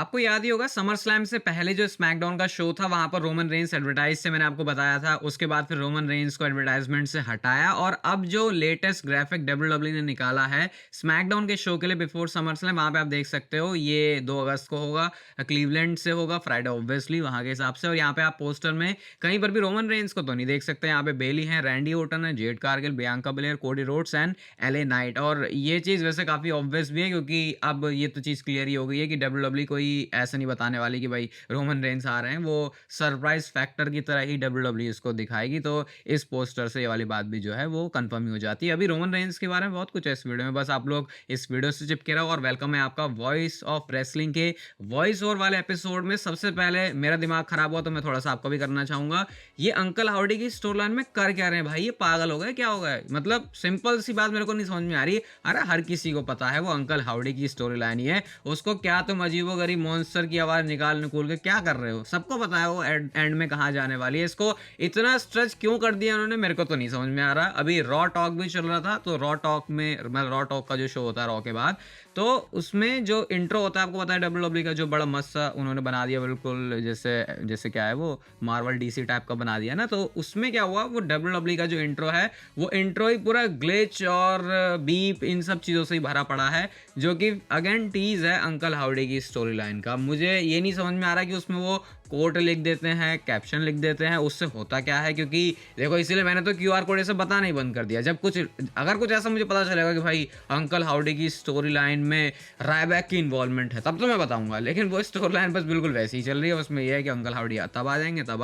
आपको याद ही होगा समर स्लैम से पहले जो स्मैकडाउन का शो था वहां पर रोमन रेंस एडवर्टाइज से मैंने आपको बताया था। उसके बाद फिर रोमन रेंस को एडवर्टाइजमेंट से हटाया और अब जो लेटेस्ट ग्राफिक डब्ल्यूडब्ल्यू ने निकाला है स्मैकडाउन के शो के लिए बिफोर समर स्लैम, वहां पे आप देख सकते हो ये 2 अगस्त को होगा, क्लीवलैंड से होगा, फ्राइडे ऑब्वियसली वहां के हिसाब से। और यहाँ पे आप पोस्टर में कहीं पर भी रोमन रेंस को तो नहीं देख सकते। यहाँ पे बेली है, रैंडी ओटन है, Jade Cargill, Bianca बलेयर, Cody Rhodes and LA Knight. और ये चीज वैसे काफी ऑब्वियस भी है क्योंकि अब ये तो चीज क्लियर ही हो गई है कि डब्ल्यूडब्ल्यू कोई ऐसा नहीं बताने वाली कि भाई रोमन रेंस आ रहे हैं। वो सरप्राइज फैक्टर की तरह ही डब्ल्यूडब्ल्यू इसको दिखाएगी। तो इस पोस्टर से ये वाली बात भी जो है वो कंफर्म ही हो जाती है। अभी रोमन रेंस के बारे में बहुत कुछ है इस वीडियो में, बस आप लोग इस वीडियो से चिपके रहो। और वेलकम है आपका वॉइस ऑफ रेसलिंग के वॉइस ओवर वाले एपिसोड में। सबसे पहले मेरा दिमाग खराब हुआ तो मैं थोड़ा सा आपको भी करना चाहूंगा, ये अंकल हाउडी की स्टोरी लाइन में कर क्या रहे हैं भाई? ये पागल हो गए क्या? हो गए मतलब सिंपल सी बात मेरे को नहीं समझ में आ रही। अरे हर किसी को पता है वो अंकल हाउडी की स्टोरी लाइन ही है। उसको क्या तुम अजीबो गरीब मॉन्स्टर की आवाज निकाल के क्या कर रहे हो? सबको पता है वो एंड में कहां जाने वाली है। इसको इतना स्ट्रेच क्यों कर दिया उन्होंने, मेरे को तो नहीं समझ में आ रहा। अभी रॉ टॉक भी चल रहा था, तो रॉ टॉक में रॉ टॉक का जो शो होता है रॉ के बाद, तो उसमें जो इंट्रो होता है आपको पता है डब्ल्यूडब्ल्यू का जो बड़ा मस्त सा उन्होंने बना दिया, बिल्कुल जैसे जैसे क्या है वो मार्वल डीसी टाइप का बना दिया ना। तो उसमें क्या हुआ, वो डब्ल्यूडब्ल्यू का जो इंट्रो है वो इंट्रो ही पूरा ग्लिच और बीप इन सब चीज़ों से ही भरा पड़ा है, जो कि अगेन टीज है अंकल हाउडी की स्टोरी लाइन का। मुझे ये नहीं समझ में आ रहा कि उसमें वो कोट लिख देते हैं, कैप्शन लिख देते हैं, उससे होता क्या है? क्योंकि देखो इसीलिए मैंने तो क्यूआर कोड ऐसे बताना ही बंद कर दिया। जब कुछ अगर कुछ ऐसा मुझे पता चलेगा कि भाई अंकल हाउडी की स्टोरी लाइन में रायबैक की इन्वॉल्वमेंट है तब तो मैं बताऊंगा, लेकिन वो स्टोरी लाइन बस बिल्कुल वैसी ही चल रही है। उसमें यह है कि अंकल हाउडी तब आ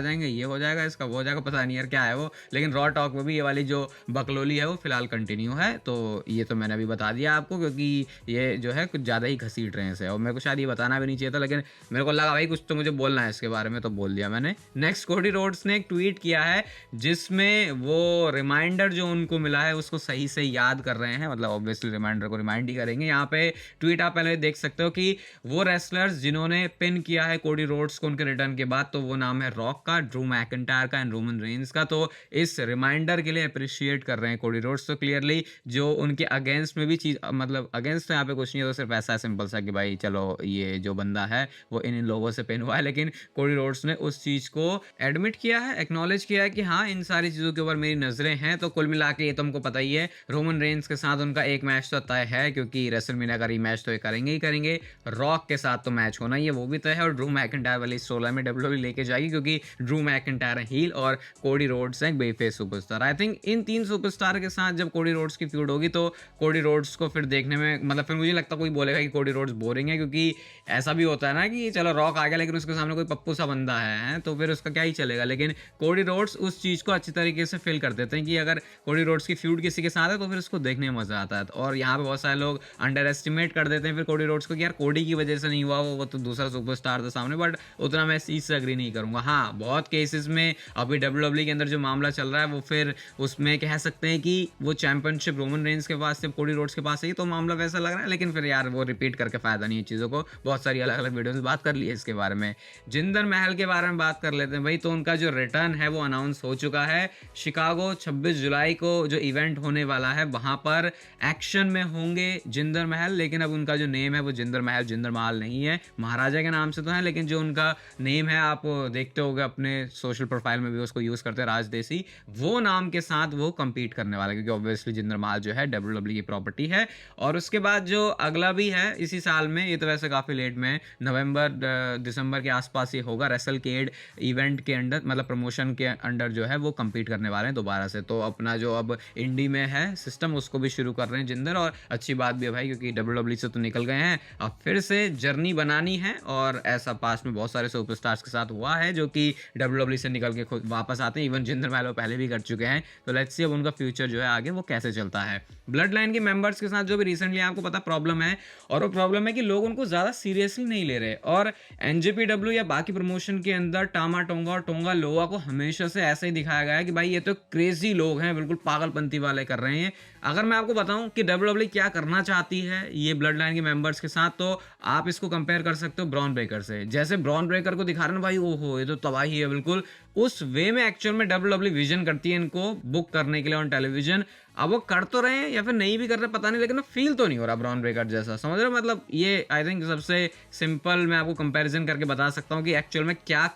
जाएंगे, ये हो जाएगा, इसका वो हो जाएगा, पता नहीं यार क्या है वो। लेकिन रॉ टॉक में भी ये वाली जो बकलोली है वो फिलहाल कंटिन्यू है। तो ये तो मैंने अभी बता दिया आपको क्योंकि ये जो है कुछ ज़्यादा ही घसीट रहे हैं इसे, और मेरे को शायद ये बताना भी नहीं चाहिए था, लेकिन मेरे को लगा भाई कुछ तो मुझे बोलना है इसके बारे में, तो बोल दिया मैंने। नेक्स्ट कोडी रोड्स ने एक ट्वीट किया है जिसमें वो रिमाइंडर जो उनको मिला है उसको सही से याद कर रहे हैं, मतलब ऑब्वियसली रिमाइंडर को रिमाइंड ही करेंगे। यहाँ पे ट्वीट आप पहले देख सकते हो कि वो रेसलर्स जिन्होंने पिन किया है कोडी रोड्स को उनके रिटर्न के बाद, तो वो नाम है रॉक का, ड्रू मैकिंटायर का एंड रोमन रेंस का। तो इस रिमाइंडर के लिए अप्रिशिएट कर रहे हैं कोडी रोड्स। तो क्लियरली जो उनके अगेंस्ट में भी चीज, मतलब अगेंस्ट तो यहाँ पे कुछ नहीं है, तो सिर्फ ऐसा सिंपल सा कि भाई चलो ये जो बंदा है वो इन लोगों से पिन हुआ है, लेकिन कोडी रोड्स ने उस चीज को एडमिट किया है, एक्नॉलेज किया है कि हाँ इन सारी चीजों के ऊपर मेरी नजरें हैं। तो कुल मिला के ये तो हमको पता ही है रोमन रेंस के साथ उनका एक मैच तो तय है, क्योंकि रेसलमेनिया का रीमैच तो ये करेंगे ही करेंगे। रॉक के साथ तो मैच होना ही है, वो भी तय है। और ड्रू मैकिंटायर वाली स्टोरी में डब्ल्यूडब्ल्यू लेके जाएगी क्योंकि ड्रू मैकिंटायर है हील और कोडी रोड्स है babyface superstar. I think in 3 superstar के साथ जब कोडी रोड्स की फ्यूड होगी तो कोडी रोड्स को फिर देखने में, मतलब फिर मुझे लगता कोई बोलेगा कि कोडी रोड्स बोरिंग है, क्योंकि ऐसा भी होता है ना कि चलो रॉक आ गया लेकिन उसके सामने कोई पप्पू सा बंदा है तो फिर उसका क्या ही चलेगा। लेकिन कोडी रोड्स उस चीज को अच्छी तरीके से फिल कर देते हैं कि अगर कोडी रोड्स की फ्यूड किसी के साथ है तो फिर उसको देखने में मजा आता है। और यहाँ पे बहुत सारे लोग अंडर एस्टिमेट कर देते हैं फिर कोडी रोड्स को कि यार कोडी की वजह से नहीं हुआ, वो तो दूसरा सुपरस्टार था सामने। बट उतना मैं इस चीज से अग्री नहीं करूंगा। हाँ बहुत केसेस में अभी डब्ल्यूडब्ल्यू के अंदर जो मामला चल रहा है वो फिर उसमें कह सकते हैं कि वो चैंपियनशिप रोमन रेंस के पास से कोडी रोड्स के पास है, तो मामला वैसा लग रहा है। लेकिन फिर यार वो रिपीट करके फायदा नहीं है चीज़ों को, बहुत सारी अलग अलग वीडियोस में बात कर ली है इसके बारे में। जिंदर महल के बारे में बात कर लेते हैं भाई। तो उनका जो रिटर्न है वो अनाउंस हो चुका है। शिकागो 26 जुलाई को जो इवेंट होने वाला है वहां पर एक्शन में होंगे जिंदर महल, लेकिन अब उनका जो नेम है वो जिंदर महल जिंदर महल नहीं है, महाराजा के नाम से तो है, लेकिन जो उनका नेम है आप देखते होगे अपने सोशल प्रोफाइल में भी उसको यूज करते हैं, राजदेसी, वो नाम के साथ वो कंपीट करने वाला है, क्योंकि ऑब्वियसली जिंदर महल जो है डब्ल्यूडब्ल्यू की प्रॉपर्टी है। और उसके बाद जो अगला भी है इसी साल में, ये तो वैसे काफी लेट में, नवंबर दिसंबर के आसपास ये होगा, रेसलकेड इवेंट के अंडर, मतलब प्रमोशन के अंडर जो है वो कंपीट करने वाले हैं दोबारा से। तो अपना जो अब इंडी में है सिस्टम उसको भी शुरू कर रहे हैं जिंदर, और अच्छी बात भी है भाई क्योंकि डब्ल्यूडब्ल्यू से तो निकल गए हैं, अब फिर से जर्नी बनानी है। और ऐसा पास्ट में बहुत सारे सुपरस्टार्स के साथ हुआ है जो कि डब्ल्यूडब्ल्यू से निकल के खुद वापस आते हैं, इवन जिंदर महल वो पहले भी कर चुके हैं। तो लेट्स सी अब उनका फ्यूचर जो है आगे वो कैसे चलता है। ब्लड लाइन के मेंबर्स के साथ जो भी रिसेंटली आपको पता प्रॉब्लम है, और वो प्रॉब्लम है कि लोग उनको ज्यादा सीरियसली नहीं ले रहे। और एनजेपीडब्ल्यू या बाकी प्रमोशन के अंदर टामा टोंगा और टोंगा लोआ को हमेशा से ऐसे ही दिखाया गया है कि भाई ये तो क्रेजी लोग हैं, बिल्कुल पागलपंती वाले कर रहे हैं। अगर मैं आपको बताऊं कि डब्ल्यूडब्ल्यू क्या करना चाहती है ये ब्लड लाइन के मेंबर्स के साथ, तो आप इसको कंपेयर कर सकते हो ब्रॉन ब्रेकर से। जैसे ब्रॉन ब्रेकर को दिखा रहे हैं भाई ओहो ये तो तबाही है, बिल्कुल उस वे में एक्चुअल में डब्ल्यूडब्ल्यू विजन करती है इनको बुक करने के लिए ऑन टेलीविजन। अब वो कर तो रहे हैं या फिर नहीं भी कर रहे पता नहीं, लेकिन फील तो नहीं हो रहा ब्रॉन ब्रेकर जैसा, समझ रहे हो? मतलब ये आई थिंक सबसे सिंपल मैं आपको कंपैरिजन करके बता सकता हूँ कि एक्चुअल में क्या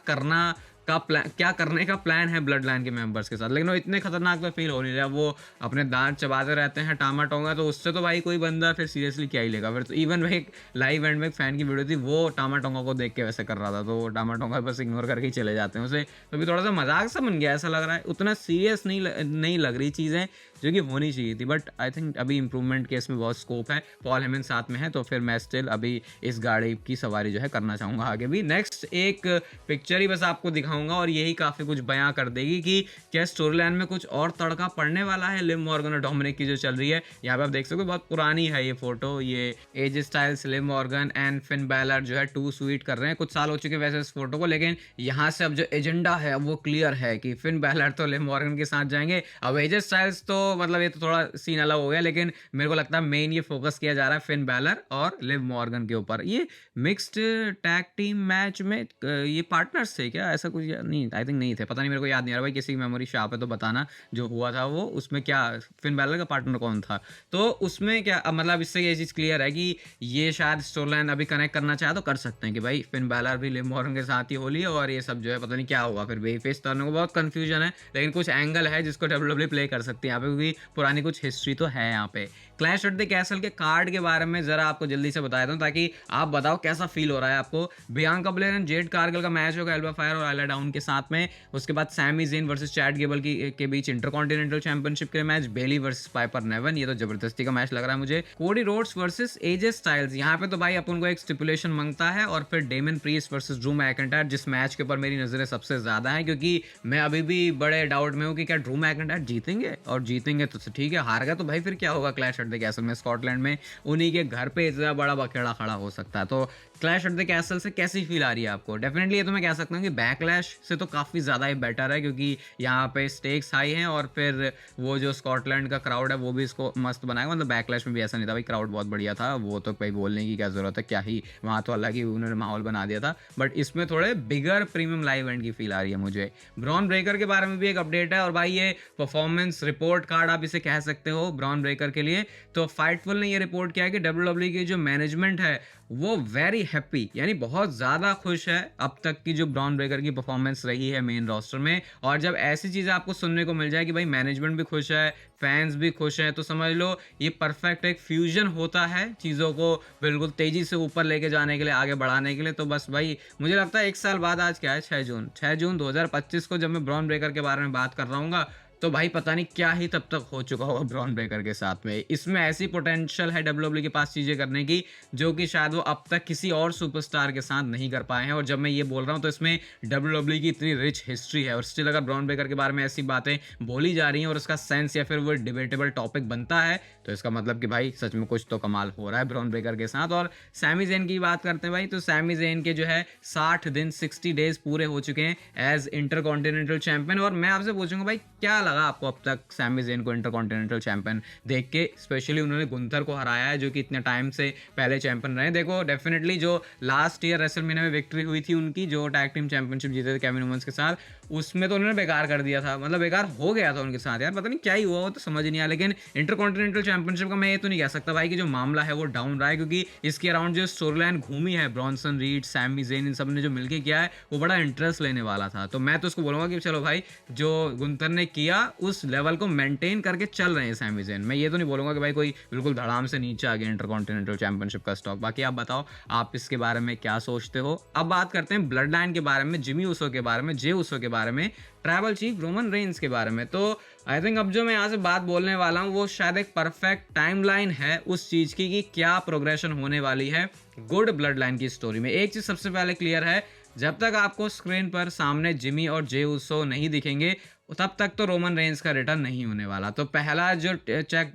करने का प्लान है ब्लड लाइन के मेंबर्स के साथ। लेकिन वो इतने खतरनाक तो फील हो नहीं रहा, वो अपने दांत चबाते रहते हैं टामा टोंगा, तो उससे तो भाई कोई बंदा फिर सीरियसली क्या ही लेगा फिर। तो इवन भाई लाइव एंड में एक फैन की वीडियो थी, वो टामा टोंगा को देख के वैसे कर रहा था, तो वो टामा टोंगा बस इग्नोर करके ही चले जाते हैं उसे। तो भी थोड़ा सा मजाक सा बन गया ऐसा लग रहा है, उतना सीरियस नहीं लग रही चीज़ें जो कि होनी चाहिए थी। बट आई थिंक अभी इंप्रूवमेंट के इसमें बहुत स्कोप है, पॉल हेमन साथ में है, तो फिर मैं स्टिल अभी इस गाड़ी की सवारी जो है करना चाहूँगा आगे भी। नेक्स्ट एक पिक्चर ही बस आपको दिखाऊंगा और यही काफ़ी कुछ बयां कर देगी कि क्या स्टोरी लाइन में कुछ और तड़का पड़ने वाला है लिव मॉर्गन और डोमिनिक की जो चल रही है। यहाँ पे आप देख सकते हो बहुत पुरानी है ये फोटो, ये as styles, Liv Morgan and Finn Balor जो है टू स्वीट कर रहे हैं। कुछ साल हो चुके वैसे इस फोटो को, लेकिन यहाँ से अब जो एजेंडा है अब वो क्लियर है कि फिन बैलर तो लिव मॉर्गन के साथ जाएंगे। अब एज स्टाइल्स तो मतलब ये तो थोड़ा सीन अलग हो गया, लेकिन मेरे को लगता है मेन ये फोकस किया जा रहा है फिन बैलर और लिव मॉर्गन के ऊपर। ये मिक्स्ड टैग टीम मैच में ये पार्टनर्स थे क्या, ऐसा कुछ नहीं, आई थिंक नहीं थे, पता नहीं, मेरे को याद नहीं आ रहा भाई, किसी की मेमोरी शार्प है तो बताना जो हुआ था वो, उसमें क्या फिन बैलर का पार्टनर कौन था। तो उसमें क्या मतलब इससे ये चीज़ क्लियर है कि ये शायद स्टोरी लाइन अभी कनेक्ट करना चाहे तो कर सकते हैं कि भाई फिन बैलर भी लिव मॉर्गन के साथ ही होली है और ये सब जो है पता नहीं क्या होगा फिर बेबी फेस टर्न को, बहुत कंफ्यूजन है। लेकिन कुछ एंगल है जिसको डब्ल्यूडब्ल्यूई प्ले कर सकती है यहाँ पे, क्योंकि पुरानी कुछ हिस्ट्री तो है यहाँ पे। क्लैश एट द कैसल के कार्ड के बारे में जरा आपको जल्दी से बता देता हूँ ताकि आप बताओ कैसा फील हो रहा है आपको। Bianca Blair and Jade Cargill का मैच होगा एल्बा फायर और आइला डाउन के साथ में। उसके बाद Sami Zayn versus Chad Gable के बीच इंटरकॉन्टिनेंटल चैंपियनशिप के match, Bayley versus Piper Niven, ये तो जबरदस्ती का मैच लग रहा है मुझे। Cody Rhodes versus AJ Styles, यहाँ पे तो भाई अपन को एक स्टिपुलेशन मांगता है। और फिर Damian Priest versus Drew McIntyre, जिस मैच के ऊपर मेरी नजरें सबसे ज्यादा हैं, क्योंकि मैं अभी भी बड़े डाउट में हूँ कि क्या ड्रू मैकिंटायर जीतेंगे, और जीतेंगे तो ठीक है, हार गया तो भाई फिर क्या होगा क्लैश एट द कैसल में स्कॉटलैंड में, उन्हीं के घर पे इतना बड़ा बखेड़ा खड़ा हो सकता है। तो क्लैश एट द कैसल से कैसी फील आ रही है आपको? डेफिनेटली ये तो मैं कह सकता हूँ कि बैकलैश से तो काफ़ी ज़्यादा ही बेटर है, क्योंकि यहाँ पे स्टेक्स हाई हैं और फिर वो जो स्कॉटलैंड का क्राउड है वो भी इसको मस्त बनाएगा। मतलब बैकलैश में भी ऐसा नहीं था भाई, क्राउड बहुत बढ़िया था, वो तो भाई बोलने की क्या ज़रूरत है, क्या ही वहाँ तो अलग ही उन्होंने माहौल बना दिया था। बट इसमें थोड़े बिगर प्रीमियम लाइव इवेंट की फील आ रही है मुझे। ब्रॉन ब्रेकर के बारे में भी एक अपडेट है, और भाई ये परफॉर्मेंस रिपोर्ट कार्ड आप इसे कह सकते हो ब्रॉन ब्रेकर के लिए। तो फाइटफुल ने ये रिपोर्ट किया है कि डब्ल्यूडब्ल्यूई की जो मैनेजमेंट है वो वेरी हैप्पी, यानी बहुत ज़्यादा खुश है अब तक की जो ब्रॉन ब्रेकर की परफॉर्मेंस रही है मेन रोस्टर में। और जब ऐसी चीज़ें आपको सुनने को मिल जाए कि भाई मैनेजमेंट भी खुश है, फैंस भी खुश हैं, तो समझ लो ये परफेक्ट एक फ्यूजन होता है चीज़ों को बिल्कुल तेज़ी से ऊपर लेके जाने के लिए, आगे बढ़ाने के लिए। तो बस भाई मुझे लगता है 1 साल बाद, आज क्या है 6 जून 2025 को जब मैं ब्रॉन ब्रेकर के बारे में बात कर रहा हूँ, तो भाई पता नहीं क्या ही तब तक हो चुका होगा ब्रॉन ब्रेकर के साथ में। इसमें ऐसी पोटेंशियल है डब्ल्यूडब्ल्यूई के पास चीज़ें करने की जो कि शायद वो अब तक किसी और सुपरस्टार के साथ नहीं कर पाए हैं। और जब मैं ये बोल रहा हूँ तो इसमें डब्ल्यूडब्ल्यूई की इतनी रिच हिस्ट्री है, और स्टिल अगर ब्रॉन ब्रेकर के बारे में ऐसी बातें बोली जा रही हैं और उसका सेंस या फिर वो डिबेटेबल टॉपिक बनता है, तो इसका मतलब कि भाई सच में कुछ तो कमाल हो रहा है ब्रॉन ब्रेकर के साथ। और सैमी ज़ेन की बात करते हैं भाई, तो सैमी ज़ेन के जो है 60 दिन 60 डेज पूरे हो चुके हैं एज इंटरकॉन्टिनेंटल चैंपियन। और मैं आपसे पूछूंगा भाई क्या लगा आपको अब तक सैमी ज़ेन को इंटरकॉन्टिनेंटल चैंपियन देख के? स्पेशली उन्होंने गुंथर को हराया है जो कि इतने टाइम से पहले चैंपियन रहे। देखो डेफिनेटली जो लास्ट ईयर रेसलमेनिया में विक्ट्री हुई थी उनकी, जो टैग टीम चैंपियनशिप जीते थे केविन ओवेंस के साथ, उसमें तो उन्होंने बेकार कर दिया था, मतलब बेकार हो गया था उनके साथ यार, पता नहीं क्या ही हुआ वो तो समझ नहीं आया। लेकिन इंटरकॉन्टिनेंटल चैंपियनशिप का मैं ये तो नहीं कह सकता भाई कि जो मामला है वो डाउन रहा है, क्योंकि इसके अराउंड जो स्टोरी लाइन घूमी है ब्रॉन्सन रीड, सैमी ज़ेन, इन सब ने जो मिलकर किया है वो बड़ा इंटरेस्ट लेने वाला था। तो मैं तो उसको बोलूँगा कि चलो भाई जो गुंथर ने किया उस लेवल को मेंटेन करके चल रहे हैं सैमी ज़ेन। मैं ये तो नहीं बोलूँगा कि भाई कोई बिल्कुल धड़ाम से नीचे आ गया इंटरकॉन्टिनेंटल चैंपियनशिप का स्टॉक। बाकी आप बताओ आप इसके बारे में क्या सोचते हो। अब बात करते हैं ब्लड लाइन के बारे में, जिमी ऊसो के बारे में, जे ऊसो के बारे में, ट्राइबल चीफ रोमन रेंस के बारे में। तो आई थिंक अब जो मैं यहाँ से बात बोलने वाला हूँ वो शायद एक परफेक्ट टाइमलाइन है उस चीज़ की कि क्या प्रोग्रेशन होने वाली है गुड ब्लड लाइन की स्टोरी में। एक चीज़ सबसे पहले क्लियर है, जब तक आपको स्क्रीन पर सामने जिमी और जे ऊसो नहीं दिखेंगे तब तक तो रोमन रेंस का रिटर्न नहीं होने वाला। तो पहला जो चेक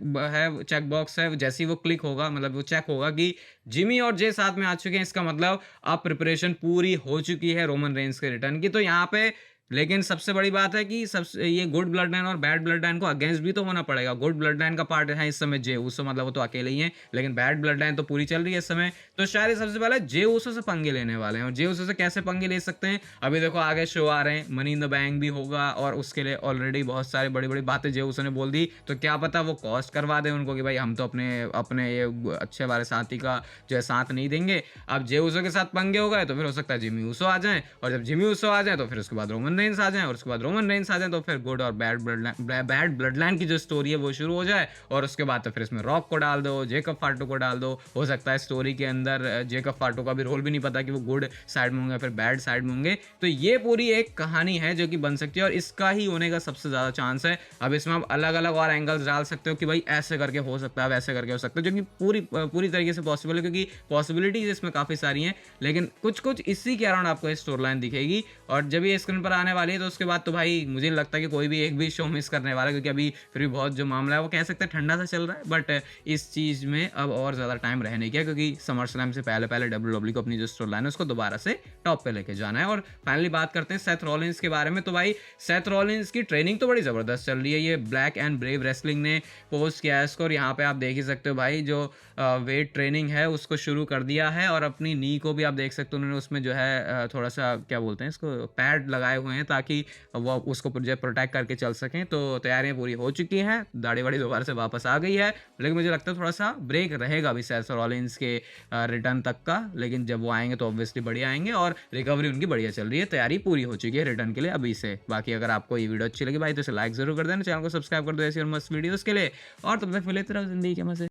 बॉक्स है, जैसे ही वो क्लिक होगा, मतलब वो चेक होगा कि जिमी और जे साथ में आ चुके हैं, इसका मतलब अब प्रिपरेशन पूरी हो चुकी है रोमन रेंस के रिटर्न की। तो यहाँ पे लेकिन सबसे बड़ी बात है कि सबसे ये गुड ब्लड लाइन और बैड ब्लड लाइन को अगेंस्ट भी तो होना पड़ेगा। गुड ब्लड लाइन का पार्ट है इस समय जे ऊसो, मतलब वो तो अकेले ही हैं, लेकिन बैड ब्लड लाइन तो पूरी चल रही है इस समय। तो शायद ये सबसे पहले जे ऊसो से पंगे लेने वाले हैं, और जे ऊसो से कैसे पंगे ले सकते हैं, अभी देखो आगे शो आ रहे हैं, मनी इन द बैंक भी होगा और उसके लिए ऑलरेडी बहुत सारी बड़ी-बड़ी बातें जे ऊसो ने बोल दी, तो क्या पता वो कॉस्ट करवा दें उनको कि भाई हम तो अपने अपने ये अच्छे वाले साथी का जो है साथ नहीं देंगे। अब जे ऊसो के साथ पंगे हो गए तो फिर हो सकता है जिमी ऊसो आ जाएँ, और जब जिमी ऊसो आ जाएँ तो फिर उसके बाद रोमन रेंस आ जाएँ, और उसके बाद रोमन रेंस आ जाएँ तो फिर गुड और बैड ब्लड लाइन की जो स्टोरी है वो शुरू हो जाए, और उसके बाद तो फिर इसमें रॉक को डाल दो, जेकब फाटो को डाल दो। हो सकता है स्टोरी के अंदर जेकब फाटो का भी रोल भी नहीं पता कि वो गुड साइड में होंगे फिर बैड साइड में होंगे। तो ये पूरी एक कहानी है जो कि बन सकती है, और इसका ही होने का सबसे ज़्यादा चांस है। अब इसमें आप अलग-अलग और एंगल्स डाल सकते हो कि भाई ऐसे करके हो सकता है, वैसे करके हो सकता है, जो कि पूरी तरीके से पॉसिबल है, क्योंकि पॉसिबिलिटीज़ इसमें काफ़ी सारी हैं। लेकिन कुछ-कुछ इसी के अराउंड आपको ये स्टोरी लाइन दिखेगी, और जब ये स्क्रीन पर आने वाली है तो उसके बाद तो भाई मुझे नहीं लगता कि कोई भी एक भी शो मिस करने वाला है, क्योंकि अभी फिर भी बहुत जो मामला है वो कह सकते हैं ठंडा सा चल रहा है। बट इस चीज़ में अब और ज़्यादा टाइम रह नहीं गया, क्योंकि समर स्लैम से पहले-पहले डब्ल्यूडब्ल्यूई को अपनी जो स्टोरी लाइन है उसको दोबारा से टॉप पे लेके जाना है। और फाइनली बात करते हैं सेथ रॉलिन्स के बारे में। तो भाई सेथ रॉलिन्स की ट्रेनिंग तो बड़ी ज़बरदस्त चल रही है। ये ब्लैक एंड ब्रेव रेसलिंग ने पोस्ट किया है इसको, और यहाँ पे आप देख ही सकते हो भाई जो वेट ट्रेनिंग है उसको शुरू कर दिया है, और अपनी नी को भी आप देख सकते हो उन्होंने उसमें जो है थोड़ा सा क्या बोलते हैं इसको पैड लगाए हुए हैं, ताकि वो उसको जो है प्रोटेक्ट करके चल सकें। तो तैयारियां पूरी हो चुकी हैं, दाढ़ी वाड़ी दोबारा से वापस आ गई है, लेकिन मुझे लगता है थोड़ा सा ब्रेक रहेगा अभी सेथ रॉलिन्स के रिटर्न तक का। लेकिन जब वो आएंगे तो ऑब्वियसली बढ़िया आएंगे, और रिकवरी उनकी बढ़िया चल रही है, तैयारी पूरी हो चुकी है रिटर्न के लिए अभी से। बाकी अगर आपको ये वीडियो अच्छी लगी भाई तो इसे लाइक जरूर कर देना, चैनल को सब्सक्राइब कर दो ऐसी और मस्त वीडियोस के लिए, और तब तक मिलते रहो जिंदगी के मजे।